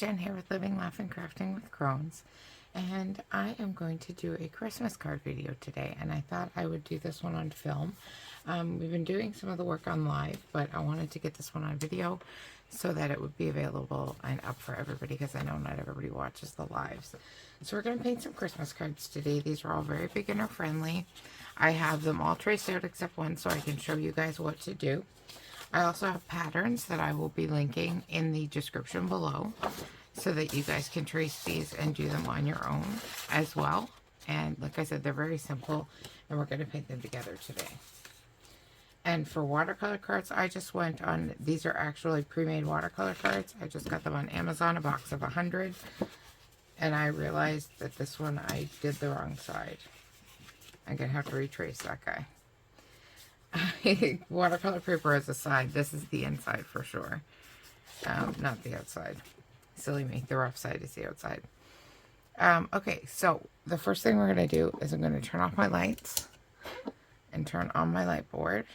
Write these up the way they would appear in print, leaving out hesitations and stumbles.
Jen here with Living, Laughing, Crafting with Crohn's, and I am going to do a Christmas card video today, and I thought I would do this one on film. We've been doing some of the work on live, but I wanted to get this one on video so that it would be available and up for everybody, because I know not everybody watches the lives. So we're going to paint some Christmas cards today. These are all very beginner friendly. I have them all traced out except one, so I can show you guys what to do. I also have patterns that I will be linking in the description below so that you guys can trace these and do them on your own as well. And like I said, they're very simple, and we're going to paint them together today. And for watercolor cards, I just went on, these are actually pre-made watercolor cards. I just got them on Amazon, a box of 100. And I realized that this one I did the wrong side. I'm going to have to retrace that guy. Watercolor paper is a side. This is the inside for sure. Not the outside. Silly me. The rough side is the outside. Okay, so the first thing we're going to do is I'm going to turn off my lights and turn on my light board.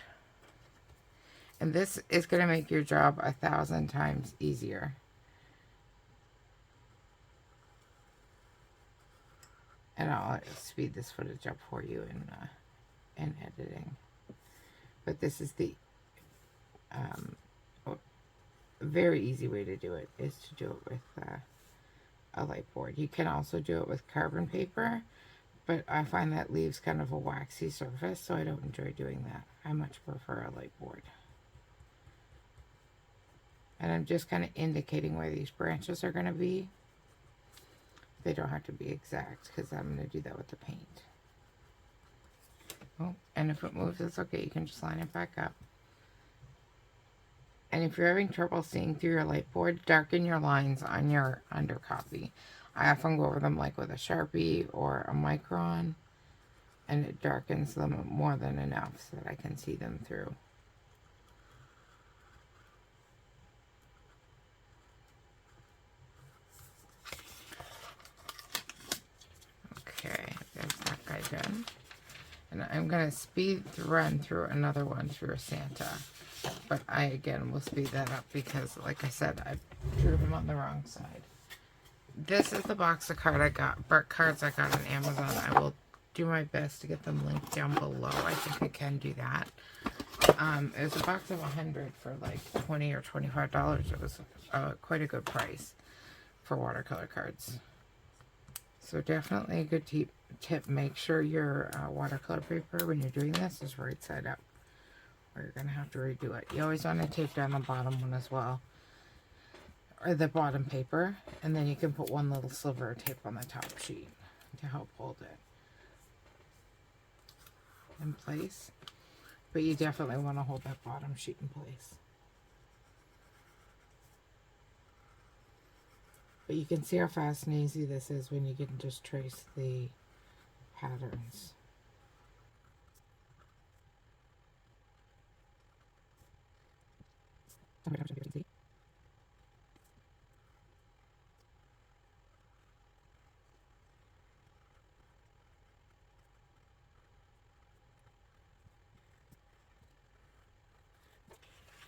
And this is going to make your job 1,000 times easier. And I'll speed this footage up for you in editing. But this is the very easy way to do it, is to do it with a light board. You can also do it with carbon paper, but I find that leaves kind of a waxy surface, so I don't enjoy doing that. I much prefer a light board. And I'm just kind of indicating where these branches are going to be. They don't have to be exact, because I'm going to do that with the paint. Oh, and if it moves, it's okay. You can just line it back up. And if you're having trouble seeing through your light board, darken your lines on your undercopy. I often go over them like with a Sharpie or a Micron, and it darkens them more than enough so that I can see them through. Okay, there's that guy done. And I'm going to run through another one through a Santa. But I, again, will speed that up because, like I said, I drew them on the wrong side. This is the box of cards I got on Amazon. I will do my best to get them linked down below. I think I can do that. It was a box of 100 for like $20 or $25. It was quite a good price for watercolor cards. So definitely a good tip. Make sure your watercolor paper, when you're doing this, is right side up, or you're going to have to redo it. You always want to tape down the bottom one as well, or the bottom paper, and then you can put one little sliver of tape on the top sheet to help hold it in place. But you definitely want to hold that bottom sheet in place. But you can see how fast and easy this is when you can just trace the patterns.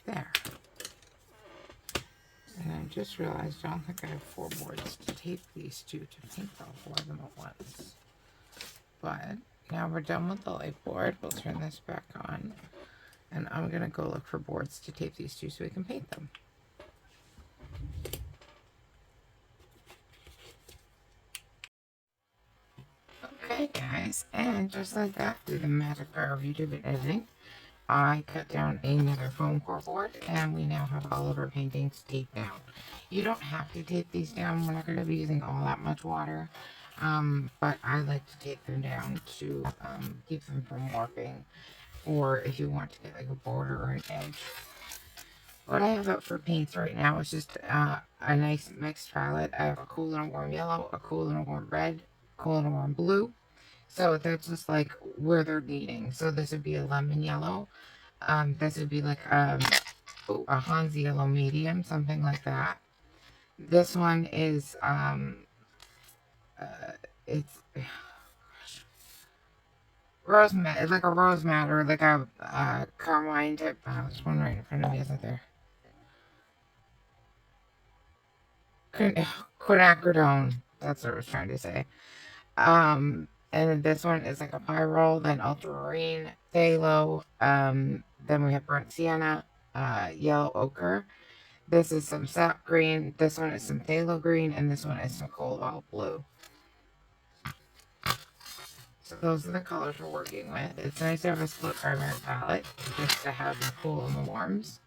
There. And I just realized I don't think I have 4 boards to tape these to paint all 4 of them at once. But now we're done with the light board. We'll turn this back on. And I'm going to go look for boards to tape these to so we can paint them. Okay guys, and just like that, through the magic power of YouTube and editing, I cut down another foam core board, and we now have all of our paintings taped down. You don't have to tape these down. We're not going to be using all that much water, but I like to tape them down to keep them from warping, or if you want to get like a border or an edge. What I have out for paints right now is just a nice mixed palette. I have a cool and a warm yellow, a cool and a warm red, cool and a warm blue. So that's just like where they're leaning. So this would be a lemon yellow. This would be like a Hans yellow medium, something like that. This one is it's rose madder, like a rose madder, like a carmine type. There's one right in front of me, isn't there? quinacridone. That's what I was trying to say. And then this one is like a pyrrole, then ultramarine, phthalo. Then we have burnt sienna, yellow ochre. This is some sap green. This one is some phthalo green, and this one is some cobalt blue. So those are the colors we're working with. It's nice to have a split primary palette just to have the cool and the warms.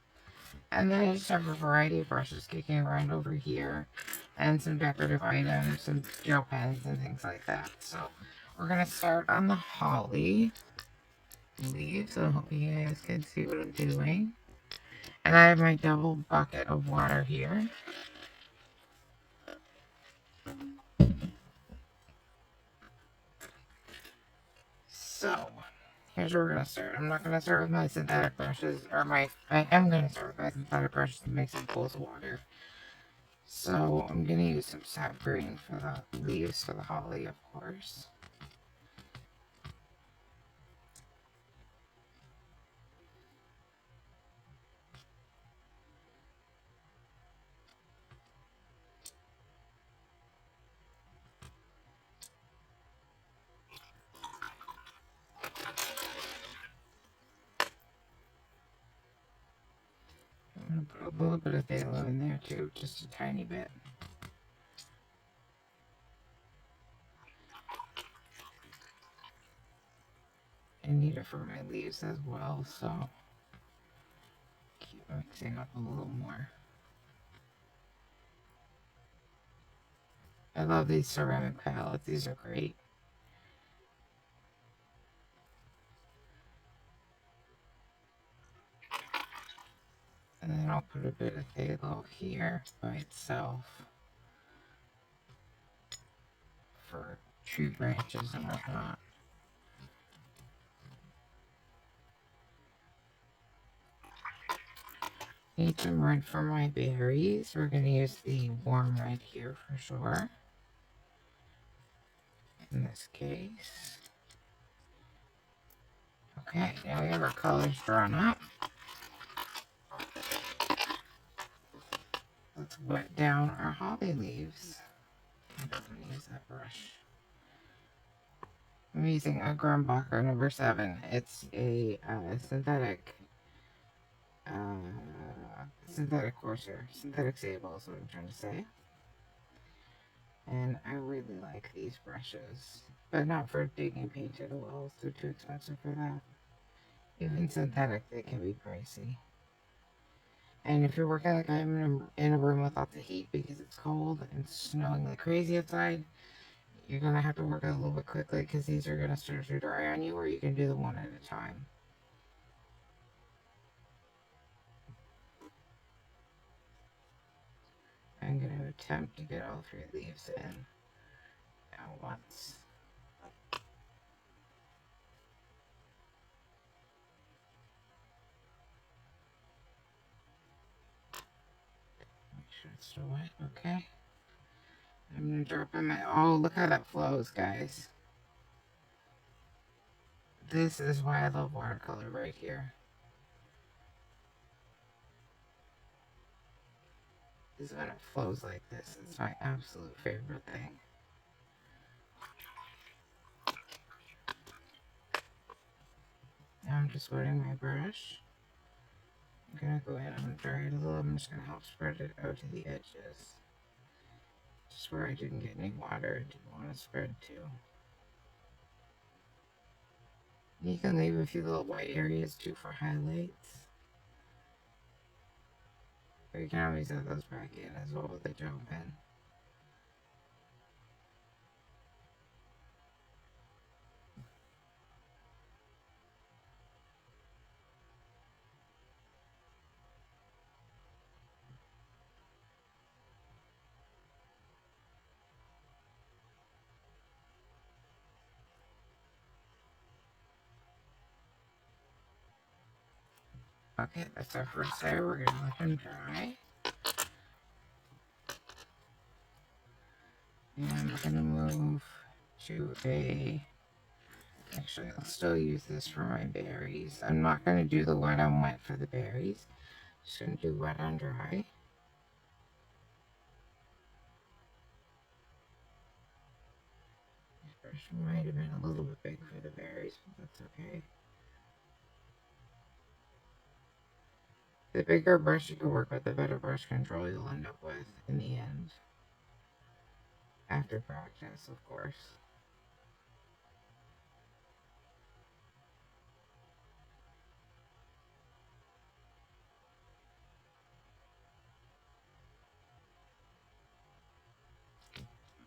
And then I just have a variety of brushes kicking around over here, and some decorative items, some gel pens and things like that. So we're going to start on the holly leaves. So I hope you guys can see what I'm doing. And I have my double bucket of water here. So here's where we're going to start. I'm not going to start with my synthetic brushes, I am going to start with my synthetic brushes to make some pools of water. So I'm going to use some sap green for the leaves for the holly, of course. I'm going to put a little bit of phthalo in there too, just a tiny bit. I need it for my leaves as well, so keep mixing up a little more. I love these ceramic palettes, these are great. And then I'll put a bit of phthalo here by itself for tree branches and whatnot. Need some red for my berries. We're going to use the warm red here for sure. In this case. Okay, now we have our colors drawn up. Let's wet down our holly leaves. I'm going to use that brush. I'm using a Grumbacher number 7. It's a synthetic coarser, synthetic sable is what I'm trying to say. And I really like these brushes, but not for digging painted walls. They're too expensive for that. Even synthetic, they can be pricey. And if you're working like I'm in a room with lots of heat because it's cold and snowing like crazy outside, you're going to have to work a little bit quickly because these are going to start to dry on you, or you can do them one at a time. I'm going to attempt to get all 3 leaves in at once. Make sure it's still wet. Okay. I'm going to drop in my... Oh, look how that flows, guys. This is why I love watercolor right here. Is when it flows like this. It's my absolute favorite thing. Now I'm just wetting my brush. I'm going to go ahead and dry it a little. I'm just going to help spread it out to the edges. Just where I didn't get any water, I didn't want to spread to. You can leave a few little white areas too for highlights. Or you can always add those back in as well with the gel pen. Okay, that's our first layer. We're going to let them dry. And I'm going to move to a... Actually, I'll still use this for my berries. I'm not going to do the wet on wet for the berries. Just going to do wet on dry. brush might have been a little bit big for the berries, but that's okay. The bigger brush you can work with, the better brush control you'll end up with in the end. After practice, of course.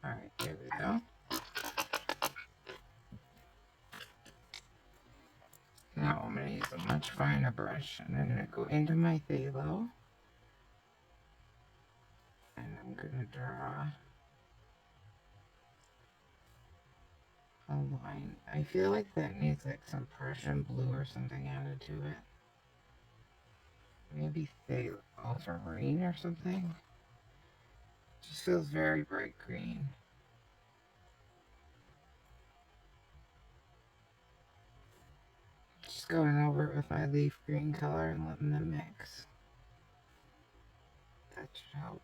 Alright, there we go. Now I'm going to use a much finer brush, and I'm going to go into my phthalo, and I'm going to draw a line. I feel like that needs like some Prussian blue or something added to it. Maybe phthalo ultramarine or something. Just feels very bright green. Just going over it with my leaf green color and letting them mix. That should help.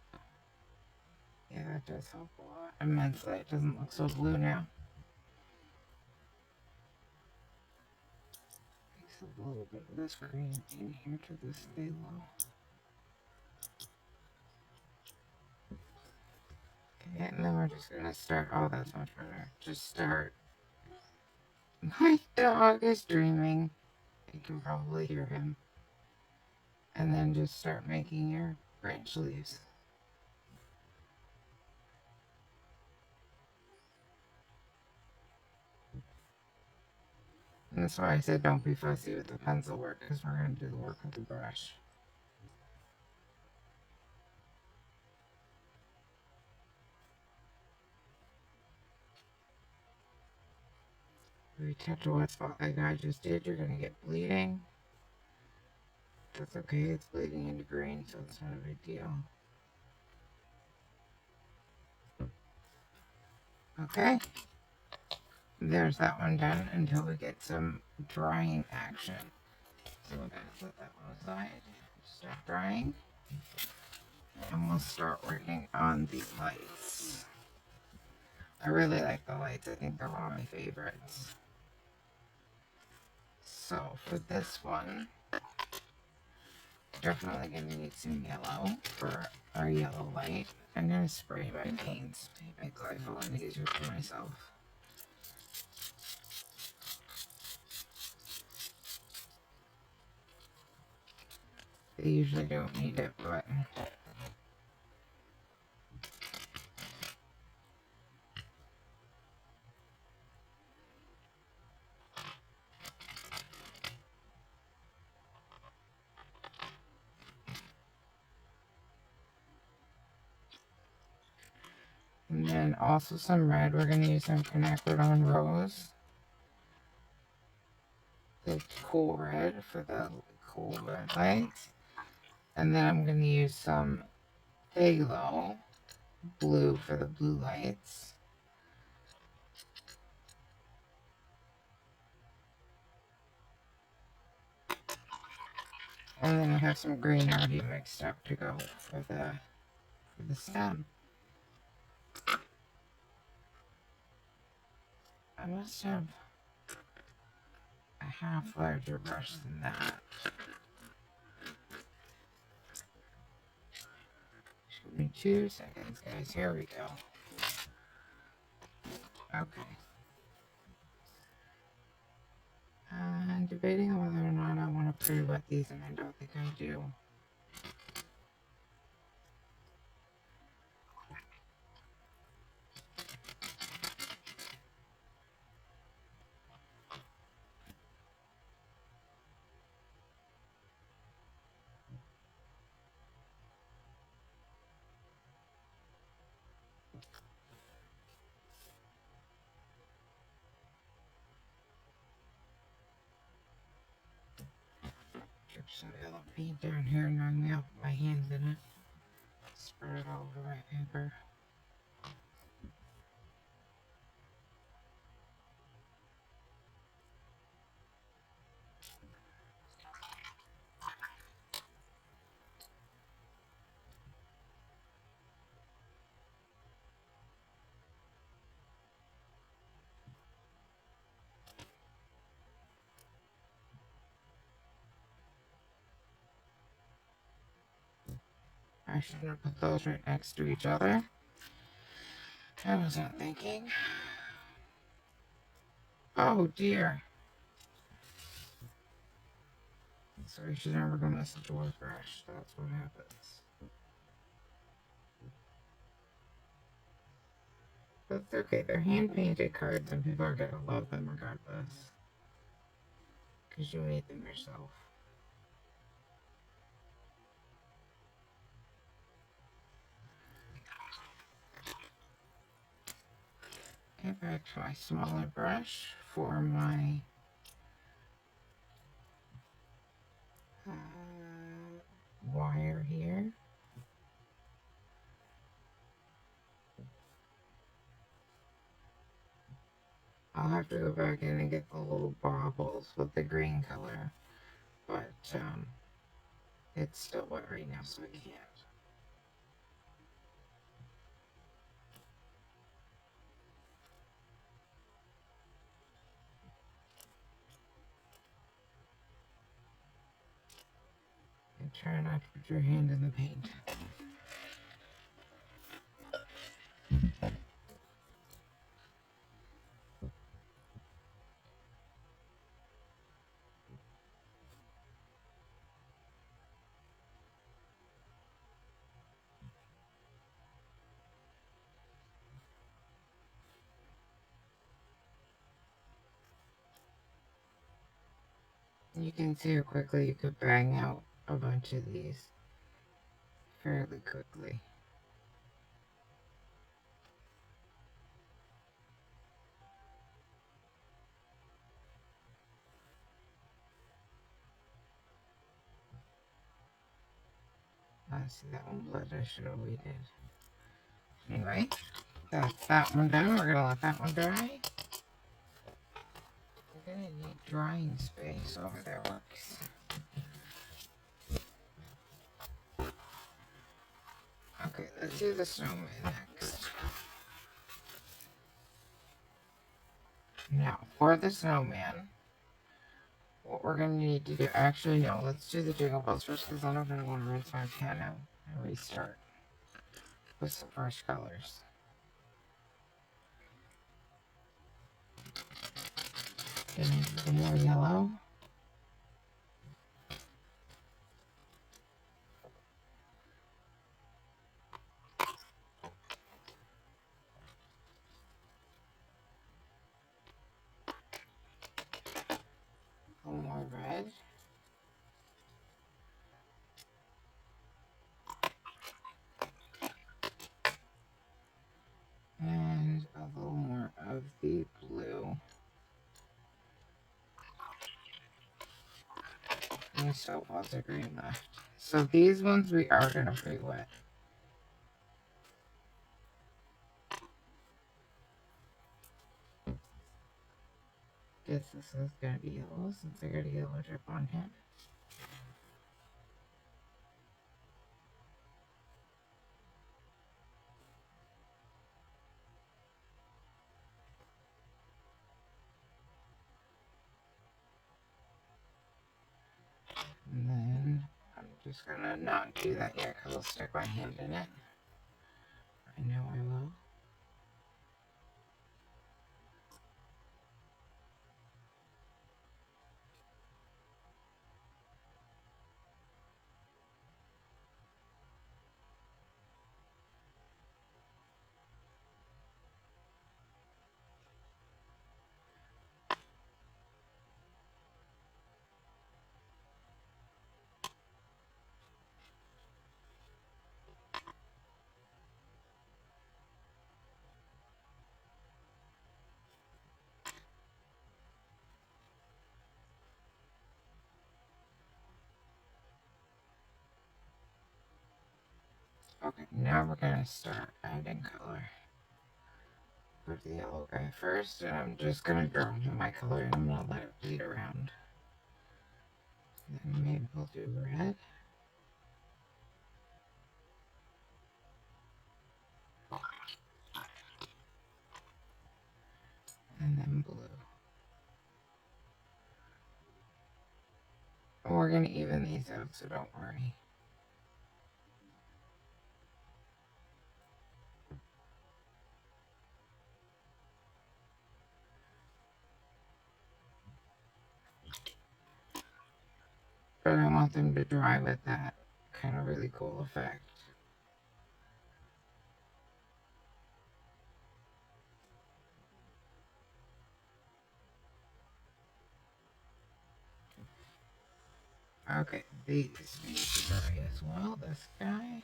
Yeah, that does help a lot immensely. It doesn't look so blue now. Mix a little bit of this green in here to this phthalo. Okay, and then we're just gonna start. Oh, that's much better. Just start. My dog is dreaming. You can probably hear him. And then just start making your branch leaves. And that's why I said don't be fussy with the pencil work, because we're going to do the work with the brush. If you touch a wet spot like I just did, you're going to get bleeding. That's okay, it's bleeding into green, so it's not a big deal. Okay, there's that one done until we get some drying action. So we're going to put that one aside, start drying, and we'll start working on the lights. I really like the lights, I think they're one of my favorites. So for this one, definitely going to need some yellow for our yellow light. I'm going to spray my paints to make life a lot easier for myself. They usually don't need it, but and then also some red. We're going to use some quinacridone rose. The cool red for the cool red lights. And then I'm going to use some phthalo blue for the blue lights. And then I have some green already mixed up to go for the stem. I must have a half larger brush than that. Give me 2 seconds, guys. Here we go. Okay. I'm debating on whether or not I want to pre-wet these, and I don't think I do. Drip some yellow paint down here, knowing me up my hands in it. Spread it all over my paper. I shouldn't have put those right next to each other. I was not thinking. Oh dear. So you should never go mess with the wood brush. That's what happens. That's okay. They're hand-painted cards and people are gonna love them regardless. Because you made them yourself. Get back to my smaller brush for my wire here. I'll have to go back in and get the little baubles with the green color, but it's still wet right now, so I can't. And try not to put your hand in the paint. You can see how quickly you could bang out a bunch of these fairly quickly. See that one blood, I should have waited. Anyway, that's that one done. We're gonna let that one dry. We're gonna need drying space over there works. Okay, let's do the snowman next. Now, for the snowman, what we're gonna need to do, actually no, let's do the jingle bells first because I'm not gonna want to rinse my pan out and restart with some fresh colors. Gonna need a little more yellow. A little more red. And a little more of the blue. And we still have lots of green left. So these ones we are gonna pre-wet. Guess this is gonna be yellow since I got a yellow drip on him. And then I'm just gonna not do that yet because I'll stick my hand in it. I know I will. Okay, now we're gonna start adding color. Put the yellow guy first, and I'm just gonna draw him my color and I'm gonna let it bleed around. Then maybe we'll do red. And then blue. And we're gonna even these out, so don't worry. but I want them to dry with that kind of really cool effect. Okay, these need to dry as well. This guy.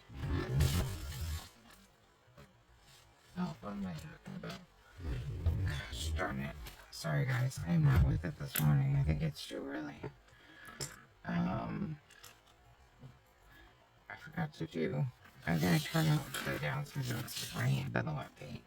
Oh, what am I talking about? Gosh darn it. Sorry guys, I am not with it this morning. I think it's too early. I forgot to do. I'm gonna turn it upside down so it don't stick my hand on the wet paint.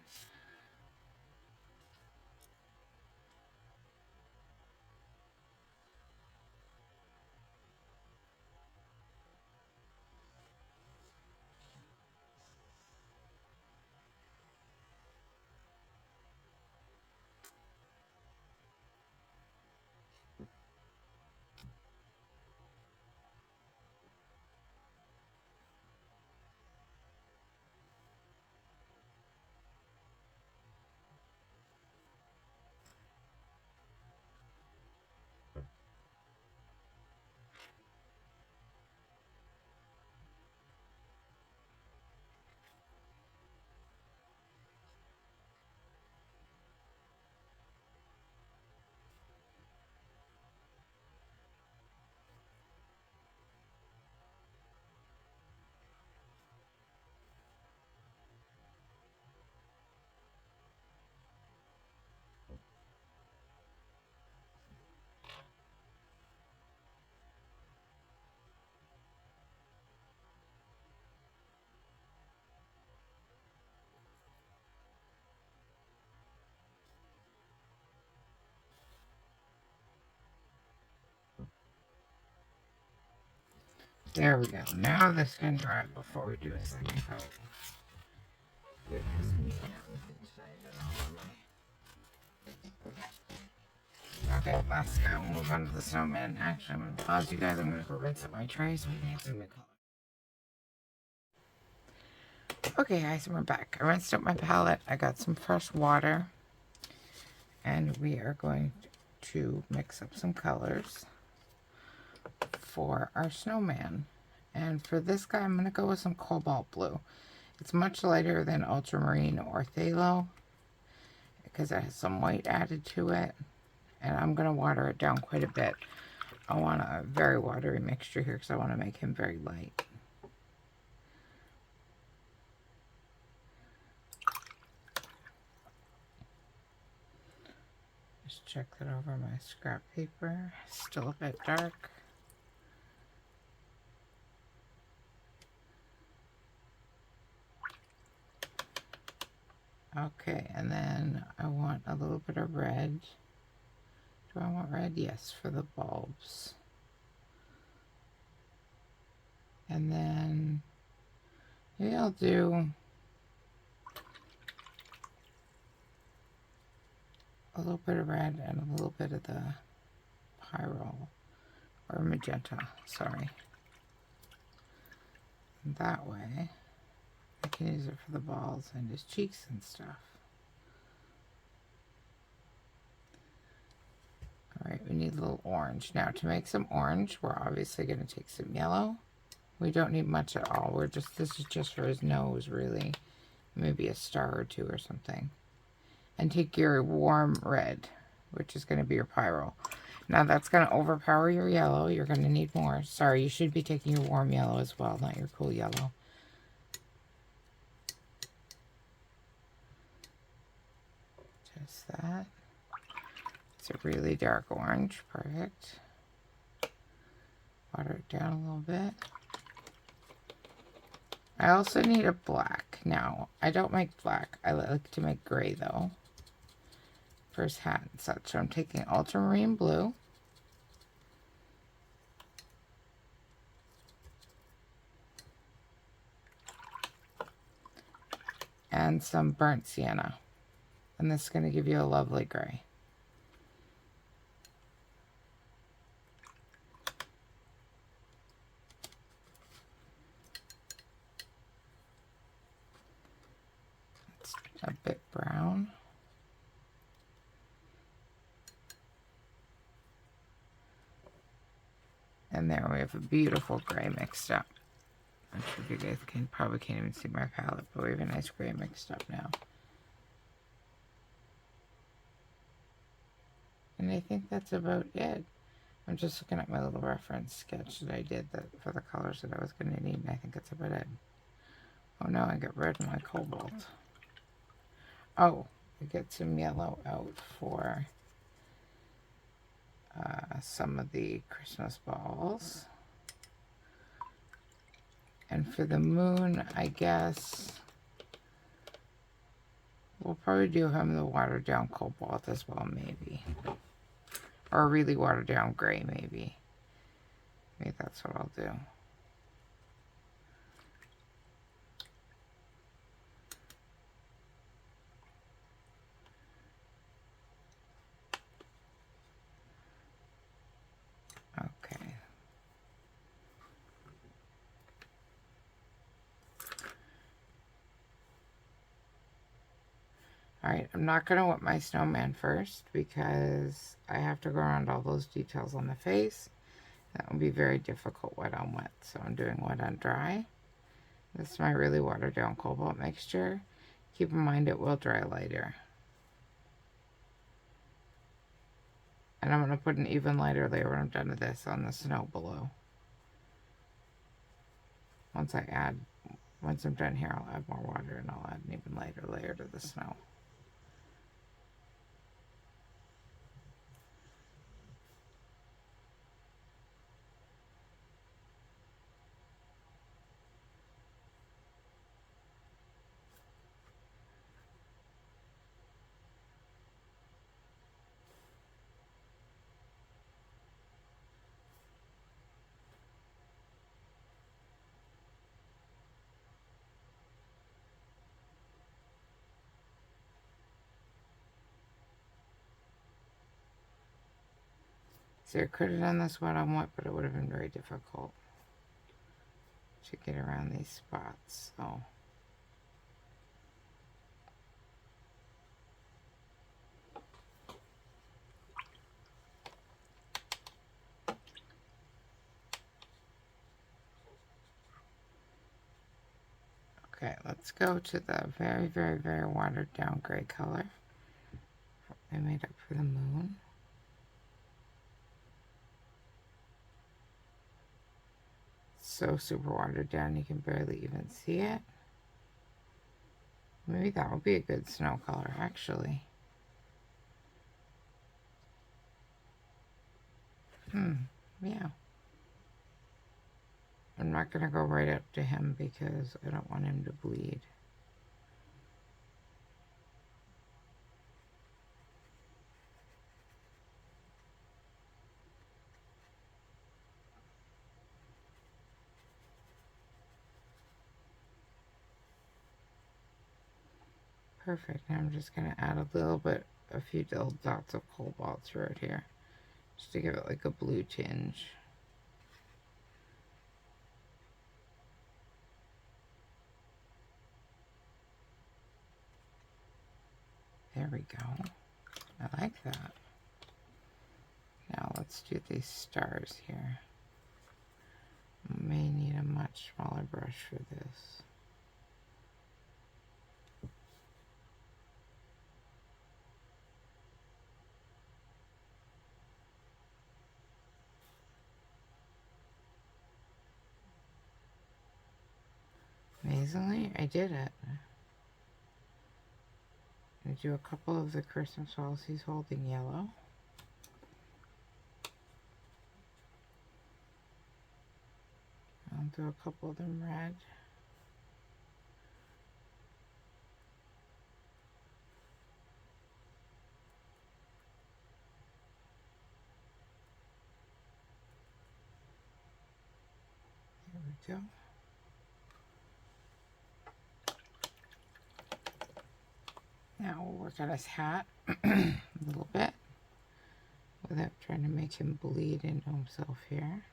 There we go. Now this can dry before we do a second coat. Okay, last guy. We'll move on to the snowman. Actually, I'm going to pause you guys. I'm going to go rinse up my tray so we can get some new color. Okay, guys, we're back. I rinsed up my palette. I got some fresh water. And we are going to mix up some colors for our snowman. And for this guy, I'm going to go with some cobalt blue. It's much lighter than ultramarine or phthalo because it has some white added to it. And I'm going to water it down quite a bit. I want a very watery mixture here because I want to make him very light. Just check that over my scrap paper. Still a bit dark. Okay, and then I want a little bit of red. Do I want red? Yes, for the bulbs. And then maybe I'll do a little bit of red and a little bit of the pyro or magenta, sorry. And that way I can use it for the balls and his cheeks and stuff. Alright, we need a little orange. Now to make some orange, we're obviously going to take some yellow. We don't need much at all. This is just for his nose, really. Maybe a star or two or something. And take your warm red, which is going to be your pyro. Now that's going to overpower your yellow. You're going to need more. Sorry, you should be taking your warm yellow as well, not your cool yellow. Just that. It's a really dark orange. Perfect. Water it down a little bit. I also need a black. Now, I don't make black. I like to make gray, though. For his hat and such. So I'm taking ultramarine blue. And some burnt sienna. And this is going to give you a lovely gray. It's a bit brown. And there we have a beautiful gray mixed up. I'm sure you guys probably can't even see my palette, but we have a nice gray mixed up now. And I think that's about it. I'm just looking at my little reference sketch that I did for the colors that I was going to need, and I think that's about it. Oh no, I got rid of my cobalt. Oh, I get some yellow out for some of the Christmas balls. And for the moon, I guess we'll probably do him the watered down cobalt as well, maybe. Or a really watered down gray, maybe. Maybe that's what I'll do. Okay. Alright, I'm not going to wet my snowman first because I have to go around all those details on the face. That would be very difficult wet on wet, so I'm doing wet on dry. This is my really watered down cobalt mixture. Keep in mind it will dry lighter. And I'm going to put an even lighter layer when I'm done with this on the snow below. Once I'm done here, I'll add more water and I'll add an even lighter layer to the snow. So I could have done this wet on wet, but it would have been very difficult to get around these spots. So okay, let's go to the very, very, very watered down gray color I made up for the moon. So super watered down you can barely even see it. Maybe that would be a good snow color, actually. Yeah. I'm not going to go right up to him because I don't want him to bleed. Perfect. Now I'm just going to add a few little dots of cobalt throughout here, just to give it like a blue tinge. There we go. I like that. Now let's do these stars here. May need a much smaller brush for this. Amazingly, I did it. I'm going to do a couple of the Christmas balls he's holding yellow. I'll do a couple of them red. There we go. Now we'll work on his hat a little bit without trying to make him bleed into himself here.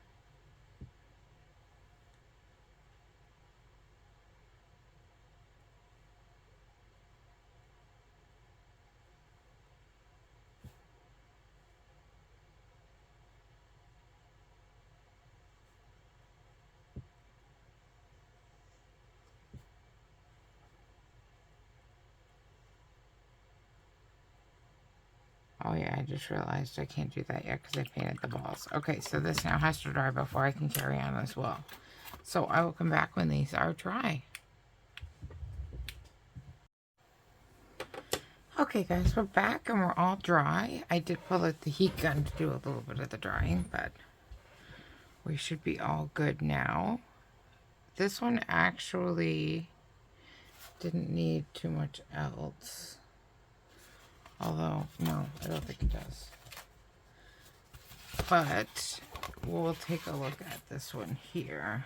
Oh yeah, I just realized I can't do that yet because I painted the balls. Okay, so this now has to dry before I can carry on as well. So I will come back when these are dry. Okay guys, we're back and we're all dry. I did pull out the heat gun to do a little bit of the drying, but we should be all good now. This one actually didn't need too much else. Although, no, I don't think it does. But we'll take a look at this one here.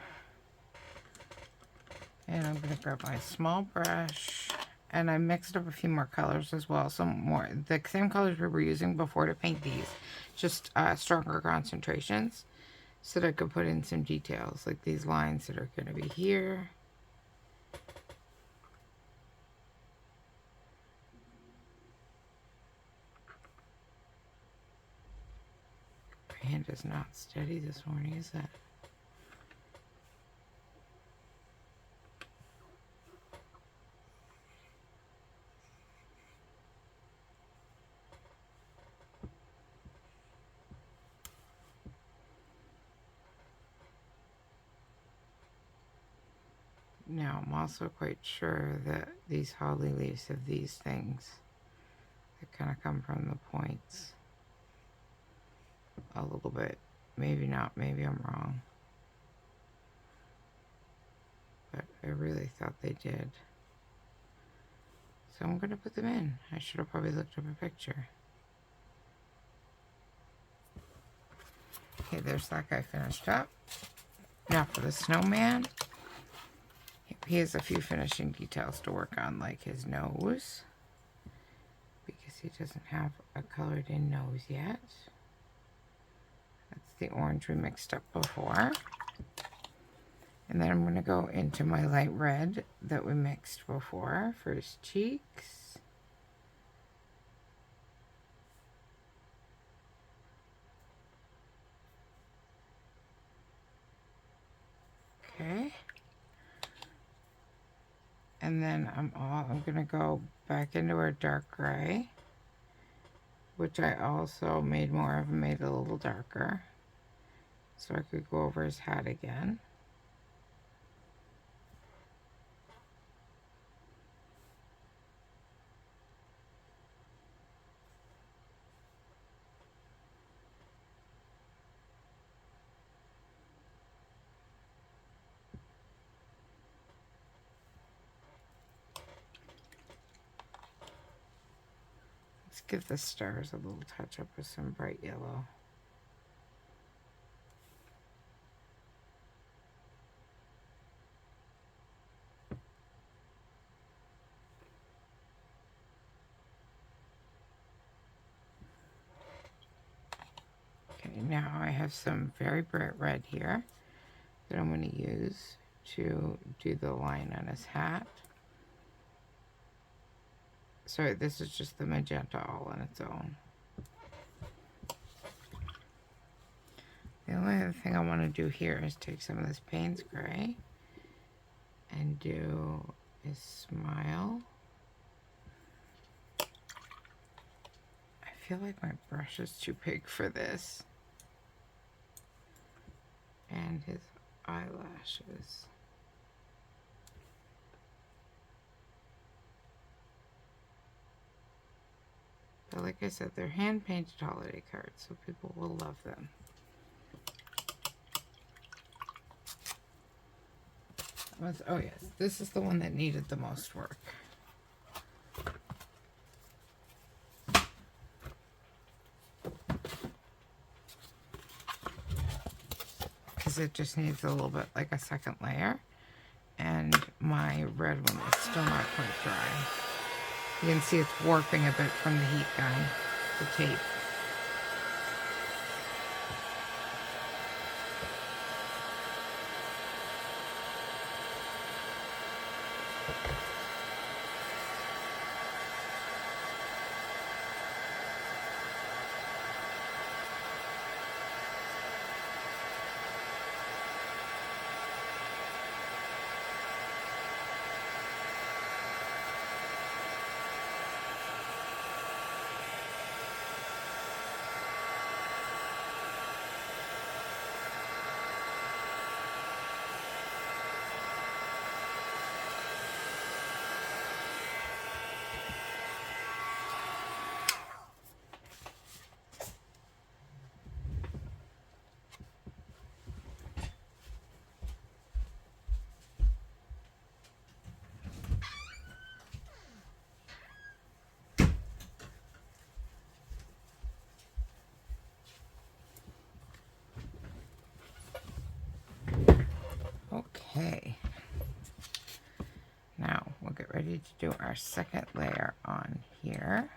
And I'm going to grab my small brush. And I mixed up a few more colors as well. Some more, the same colors we were using before to paint these. Just stronger concentrations. So that I could put in some details. Like these lines that are going to be here. My hand is not steady this morning, is it? Now, I'm also quite sure that these holly leaves have these things that kind of come from the points a little bit. Maybe not, maybe I'm wrong. But I really thought they did. So I'm going to put them in. I should have probably looked up a picture. Okay, there's that guy finished up. Now for the snowman. He has a few finishing details to work on, like his nose. Because he doesn't have a colored in nose yet. That's the orange we mixed up before. And then I'm going to go into my light red that we mixed before for his cheeks. Okay. And then I'm going to go back into our dark gray, which I also made more of and made it a little darker. So I could go over his hat again. Let's give the stars a little touch up with some bright yellow. Okay, now I have some very bright red here that I'm going to use to do the line on his hat. Sorry, this is just the magenta all on its own. The only other thing I want to do here is take some of this Payne's Gray and do his smile. I feel like my brush is too big for this. And his eyelashes. But like I said, they're hand-painted holiday cards, so people will love them. Oh yes, this is the one that needed the most work. Because it just needs a little bit like a second layer. And my red one is still not quite dry. You can see it's warping a bit from the heat gun, the tape. ready to do our second layer on here.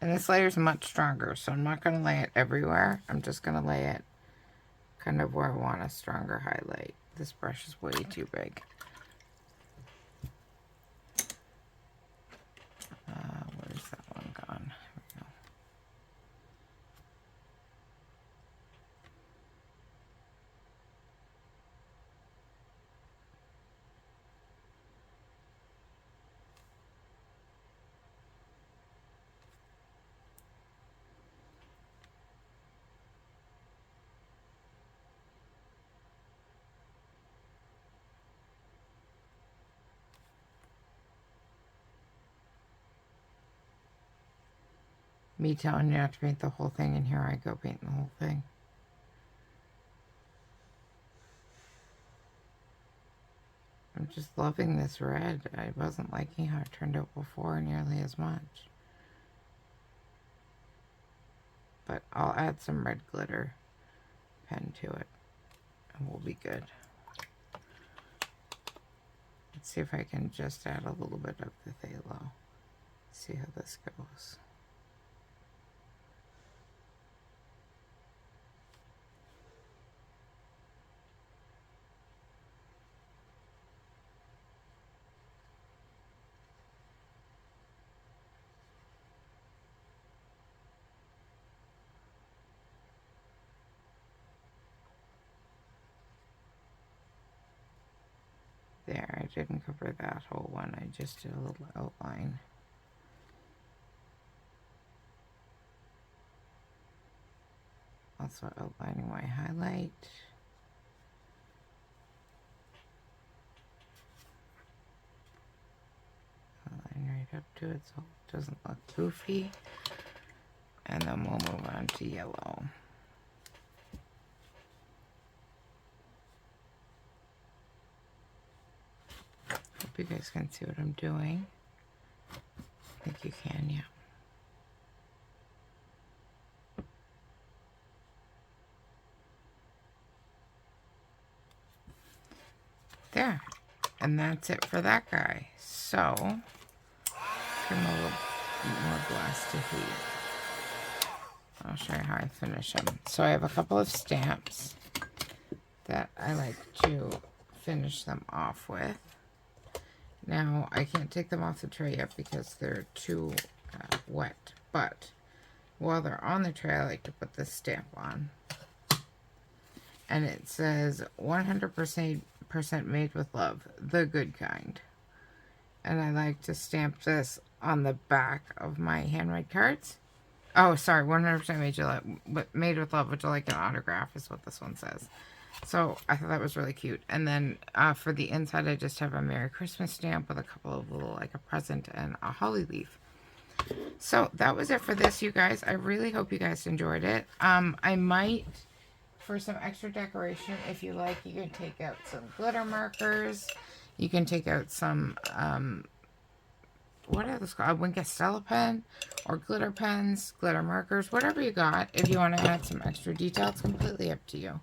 And this layer is much stronger, so I'm not going to lay it everywhere. I'm just going to lay it kind of where I want a stronger highlight. This brush is way too big. Where's that one gone? Here we go. Me telling you not to paint the whole thing, and here I go painting the whole thing. I'm just loving this red. I wasn't liking how it turned out before nearly as much. But I'll add some red glitter pen to it, and we'll be good. Let's see if I can just add a little bit of the phthalo. See how this goes. There, I didn't cover that whole one. I just did a little outline. Also outlining my highlight. Line right up to it so it doesn't look goofy. And then we'll move on to yellow. Hope you guys can see what I'm doing. I think you can, yeah. There. And that's it for that guy. So, give him a little more blast to heat. I'll show you how I finish them. So I have a couple of stamps that I like to finish them off with. Now, I can't take them off the tray yet because they're too wet, but while they're on the tray, I like to put this stamp on. And it says 100% made with love, the good kind. And I like to stamp this on the back of my handmade cards. Oh, sorry, 100% made with love, which I like an autograph is what this one says. So I thought that was really cute. And then for the inside, I just have a Merry Christmas stamp with a couple of little, like a present and a holly leaf. So that was it for this, you guys. I really hope you guys enjoyed it. I might, for some extra decoration, if you like, you can take out some glitter markers. You can take out some, what are those called? A Wink Stella pen or glitter pens, glitter markers, whatever you got. If you want to add some extra detail, it's completely up to you.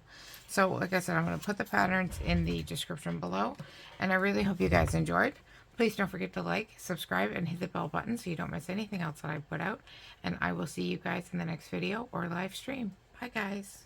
So, like I said, I'm going to put the patterns in the description below. And I really hope you guys enjoyed. Please don't forget to like, subscribe, and hit the bell button so you don't miss anything else that I put out. And I will see you guys in the next video or live stream. Bye, guys.